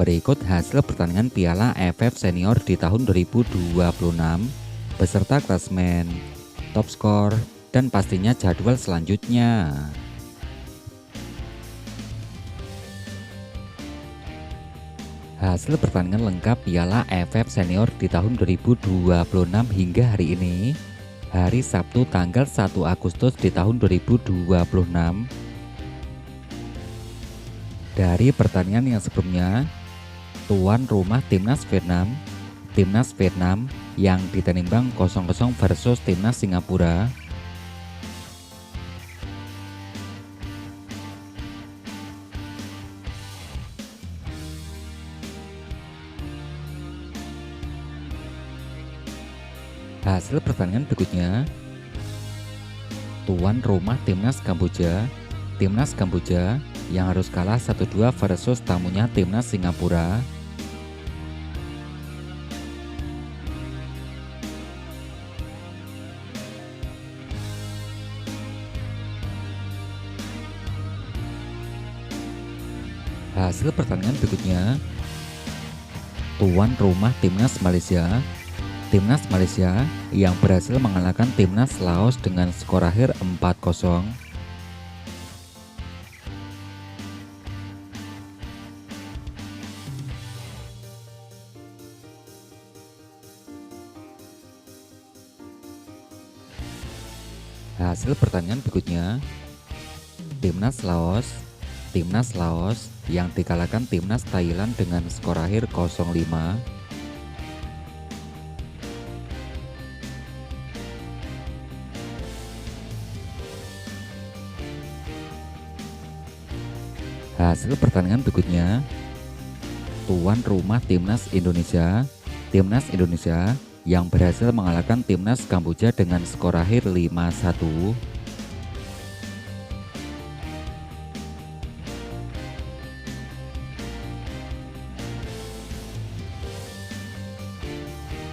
Berikut hasil pertandingan Piala AFF Senior di tahun 2026 beserta klasemen, top skor, dan pastinya jadwal selanjutnya. Hasil pertandingan lengkap Piala AFF Senior di tahun 2026 hingga hari ini, hari Sabtu tanggal 1 Agustus di tahun 2026. Dari pertandingan yang sebelumnya, tuan rumah Timnas Vietnam yang ditanimbang 0-0 versus Timnas Singapura. Hasil pertandingan berikutnya, tuan rumah Timnas Kamboja yang harus kalah 1-2 versus tamunya Timnas Singapura. Hasil pertandingan berikutnya, tuan rumah Timnas Malaysia yang berhasil mengalahkan Timnas Laos dengan skor akhir 4-0. Hasil pertandingan berikutnya, Timnas Laos yang dikalahkan Timnas Thailand dengan skor akhir 0-5. Hasil pertandingan berikutnya, tuan rumah Timnas Indonesia yang berhasil mengalahkan Timnas Kamboja dengan skor akhir 5-1.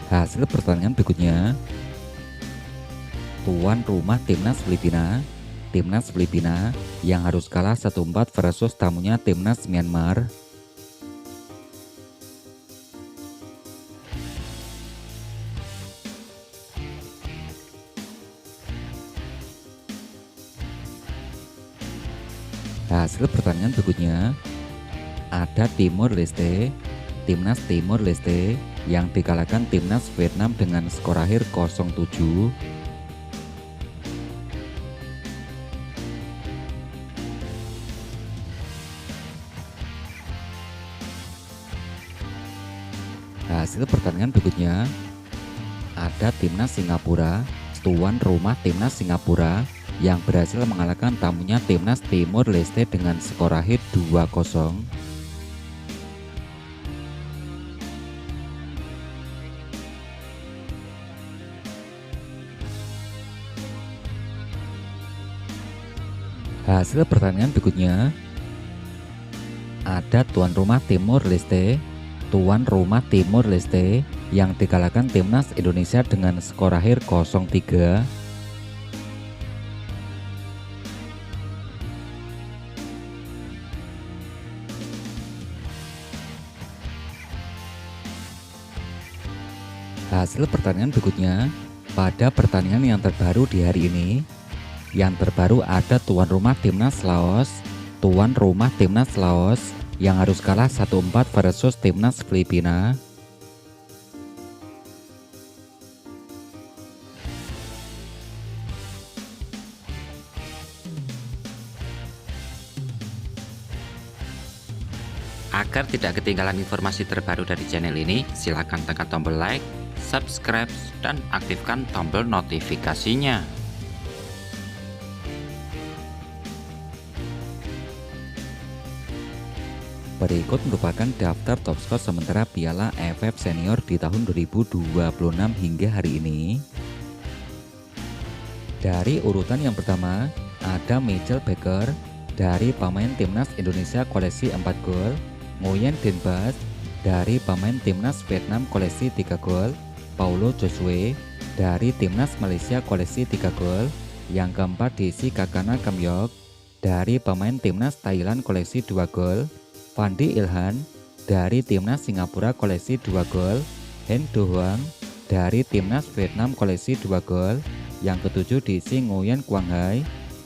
Hasil pertandingan berikutnya, tuan rumah Timnas Filipina yang harus kalah 1-4 versus tamunya Timnas Myanmar. Hasil pertandingan berikutnya, ada Timnas Timor Leste yang dikalahkan Timnas Vietnam dengan skor akhir 0-7. Hasil pertandingan berikutnya, ada tuan rumah Timnas Singapura yang berhasil mengalahkan tamunya Timnas Timor Leste dengan skor akhir 2-0. Hasil pertandingan berikutnya, ada tuan rumah Timor Leste yang dikalahkan Timnas Indonesia dengan skor akhir 0-3. Hasil pertandingan berikutnya, pada pertandingan yang terbaru di hari ini, ada tuan rumah Timnas Laos yang harus kalah 1-4 versus Timnas Filipina. Agar tidak ketinggalan informasi terbaru dari channel ini, silakan tekan tombol like, subscribe, dan aktifkan tombol notifikasinya. Berikut merupakan daftar top skor sementara Piala AFF Senior di tahun 2026 hingga hari ini. Dari urutan yang pertama, ada Michael Baker dari pemain Timnas Indonesia koleksi 4 gol, Nguyen Den Bas dari pemain Timnas Vietnam koleksi 3 gol, Paulo Joshua dari Timnas Malaysia koleksi 3 gol, yang keempat diisi Kakana Kamyok dari pemain Timnas Thailand koleksi 2 gol, Fandi Ilhan dari Timnas Singapura koleksi 2 gol, Hen Do Hoang dari Timnas Vietnam koleksi 2 gol. Yang ketujuh diisi Nguyen Quang Hai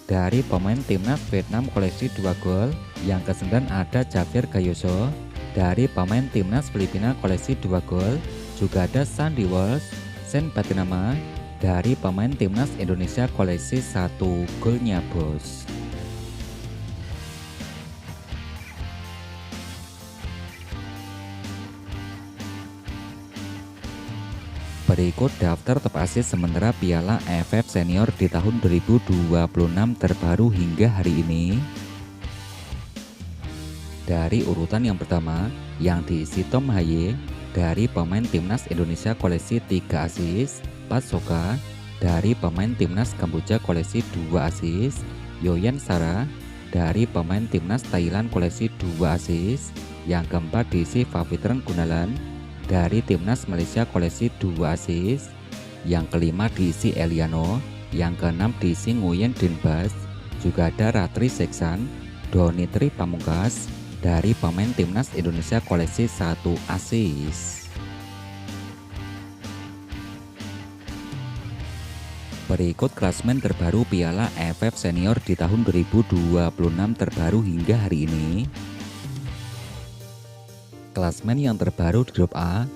dari pemain Timnas Vietnam koleksi 2 gol. Yang kesembilan ada Javier Gayoso dari pemain Timnas Filipina koleksi 2 gol. Juga ada Sandy Walsh Sen Patinama dari pemain Timnas Indonesia koleksi 1 golnya bos. Berikut daftar top assist sementara Piala AFF Senior di tahun 2026 terbaru hingga hari ini. Dari urutan yang pertama, yang diisi Tom Haye dari pemain Timnas Indonesia koleksi 3 assist, Pat Soka dari pemain Timnas Kamboja koleksi 2 assist, Yoyan Sara dari pemain Timnas Thailand koleksi 2 assist. Yang keempat diisi Favitran Gunalan dari Timnas Malaysia koleksi 2 assist. Yang kelima diisi Eliano. Yang keenam diisi Nguyen Denbas. Juga ada Ratri Seksan, Donitri Pamungkas dari pemain Timnas Indonesia koleksi 1 assist. Berikut klasemen terbaru Piala AFF Senior di tahun 2026 terbaru hingga hari ini. Klasemen yang terbaru di grup A,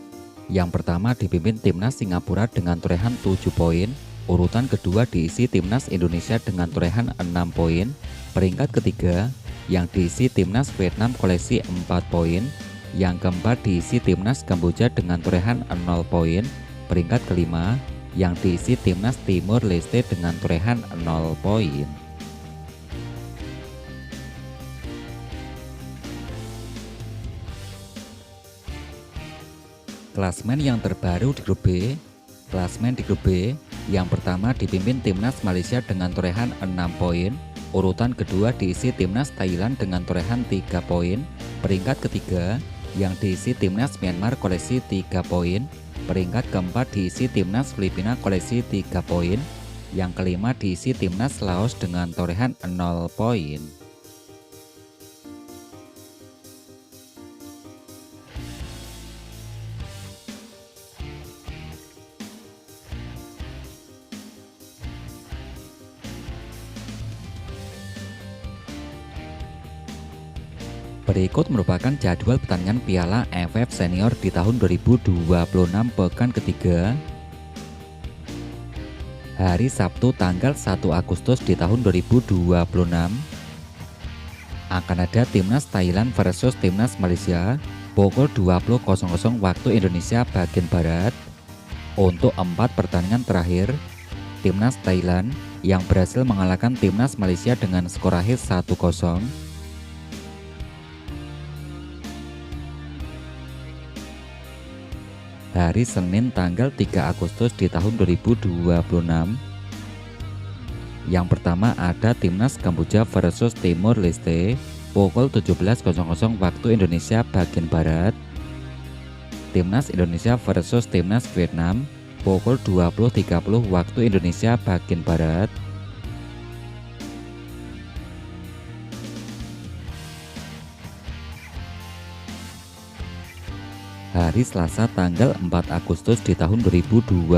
yang pertama dipimpin Timnas Singapura dengan torehan 7 poin, urutan kedua diisi Timnas Indonesia dengan torehan 6 poin, peringkat ketiga yang diisi Timnas Vietnam koleksi 4 poin, yang keempat diisi Timnas Kamboja dengan torehan 0 poin, peringkat kelima yang diisi Timnas Timor Leste dengan torehan 0 poin. Klasemen yang terbaru di grup B. Klasemen di grup B, yang pertama dipimpin Timnas Malaysia dengan torehan 6 poin, urutan kedua diisi Timnas Thailand dengan torehan 3 poin, peringkat ketiga yang diisi Timnas Myanmar koleksi 3 poin, peringkat keempat diisi Timnas Filipina koleksi 3 poin, yang kelima diisi Timnas Laos dengan torehan 0 poin. Berikut merupakan jadwal pertandingan Piala AFF Senior di tahun 2026 pekan ketiga. Hari Sabtu tanggal 1 Agustus di tahun 2026 akan ada Timnas Thailand versus Timnas Malaysia pukul 20.00 waktu Indonesia bagian Barat. Untuk 4 pertandingan terakhir, Timnas Thailand yang berhasil mengalahkan Timnas Malaysia dengan skor akhir 1-0. Hari Senin tanggal 3 Agustus di tahun 2026. Yang pertama ada Timnas Kamboja versus Timor Leste pukul 17.00 waktu Indonesia bagian Barat. Timnas Indonesia versus Timnas Vietnam pukul 20.30 waktu Indonesia bagian Barat. Hari Selasa tanggal 4 Agustus di tahun 2026.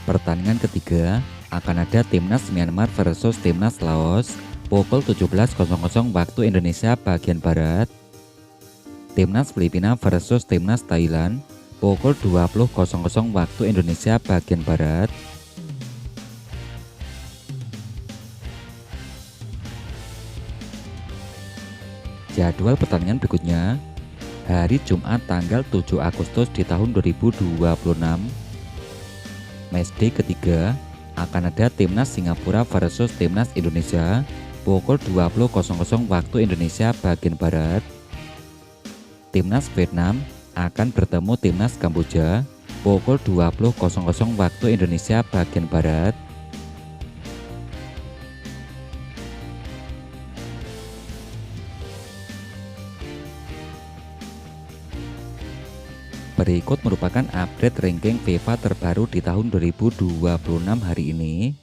Pertandingan ketiga akan ada Timnas Myanmar versus Timnas Laos pukul 17.00 waktu Indonesia bagian Barat. Timnas Filipina versus Timnas Thailand pukul 20.00 waktu Indonesia bagian Barat. Jadwal pertandingan berikutnya hari Jumat tanggal 7 Agustus di tahun 2026. Matchday ketiga akan ada Timnas Singapura versus Timnas Indonesia pukul 20.00 waktu Indonesia bagian Barat. Timnas Vietnam akan bertemu Timnas Kamboja pukul 20.00 waktu Indonesia bagian Barat. Berikut merupakan update ranking FIFA terbaru di tahun 2026 hari ini.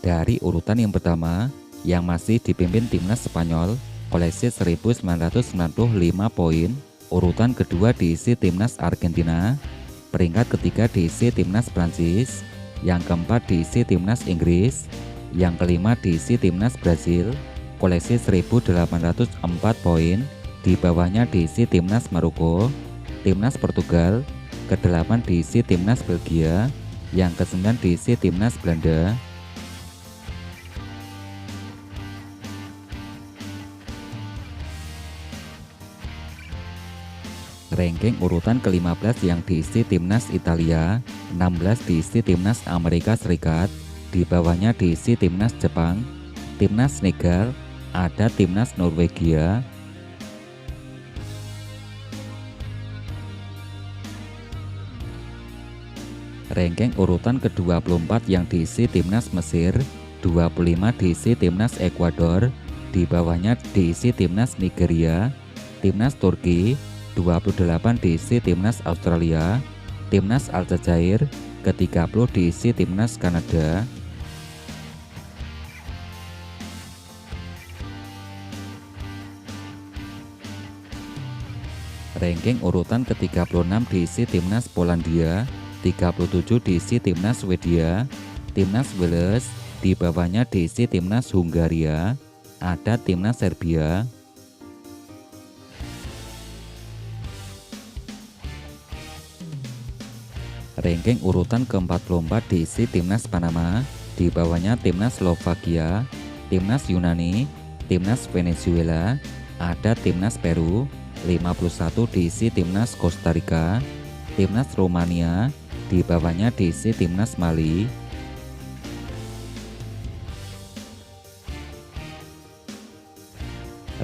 Dari urutan yang pertama, yang masih dipimpin timnas Spanyol, koleksi 1995 poin. Urutan kedua diisi timnas Argentina, peringkat ketiga diisi timnas Prancis, yang keempat diisi timnas Inggris, yang kelima diisi timnas Brasil, koleksi 1804 poin. Di bawahnya diisi timnas Maroko, timnas Portugal, ke-8 diisi timnas Belgia, yang ke-9 diisi timnas Belanda. Ranking urutan ke-15 yang diisi timnas Italia, 16 diisi timnas Amerika Serikat, di bawahnya diisi timnas Jepang, timnas Senegal, ada timnas Norwegia. Ranking urutan ke-24 yang diisi timnas Mesir, 25 diisi timnas Ekuador, di bawahnya diisi timnas Nigeria, timnas Turki, 28 diisi timnas Australia, timnas Aljazair, ke-30 diisi timnas Kanada. Ranking urutan ke-36 diisi timnas Polandia, 37 diisi timnas Swedia, timnas Wales, di bawahnya diisi timnas Hungaria, ada timnas Serbia. Ranking urutan ke-44 diisi timnas Panama, di bawahnya timnas Slovakia, timnas Yunani, timnas Venezuela, ada timnas Peru, 51 diisi timnas Costa Rica, timnas Romania, di bawahnya diisi timnas Mali.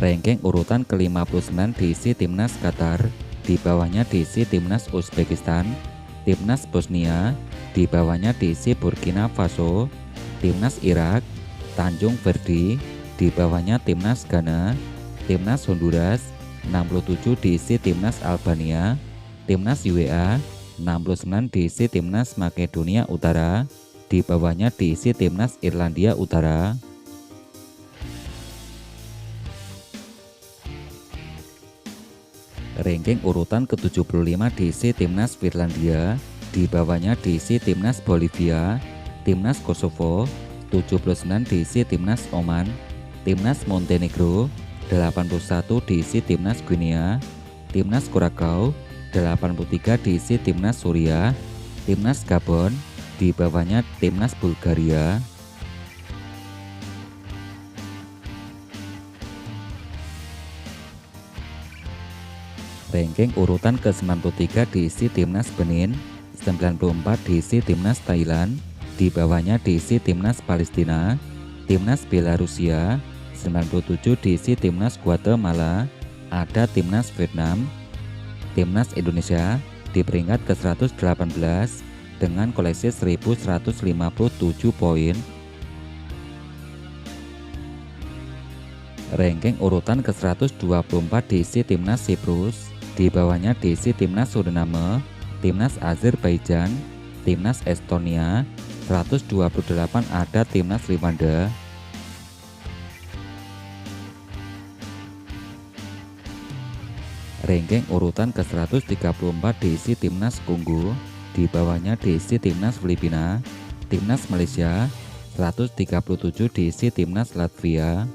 Ranking urutan ke-59 diisi timnas Qatar, di bawahnya diisi timnas Uzbekistan, timnas Bosnia, di bawahnya diisi Burkina Faso, timnas Irak, Tanjung Verdi, di bawahnya timnas Ghana, timnas Honduras, 67 diisi timnas Albania, timnas UEA, 69 diisi timnas Makedonia Utara, di bawahnya diisi timnas Irlandia Utara. Ranking urutan ke-75 diisi timnas Finlandia, di bawahnya diisi timnas Bolivia, timnas Kosovo, 79 diisi timnas Oman, timnas Montenegro, 81 diisi timnas Guinea, timnas Curacao, 83 diisi timnas Suriah, timnas Gabon, di bawahnya timnas Bulgaria. Ranking urutan ke-93 diisi timnas Benin, 94 diisi timnas Thailand, di bawahnya diisi timnas Palestina, timnas Belarusia, 97 diisi timnas Guatemala, ada timnas Vietnam. Timnas Indonesia di peringkat ke-118 dengan koleksi 1157 poin. Ranking urutan ke-124 diisi timnas Siprus, di bawahnya diisi timnas Suriname, timnas Azerbaijan, timnas Estonia, 128 ada timnas Rwanda. Ranking urutan ke-134 diisi timnas Kongo, di bawahnya diisi timnas Filipina, timnas Malaysia, 137 diisi timnas Latvia.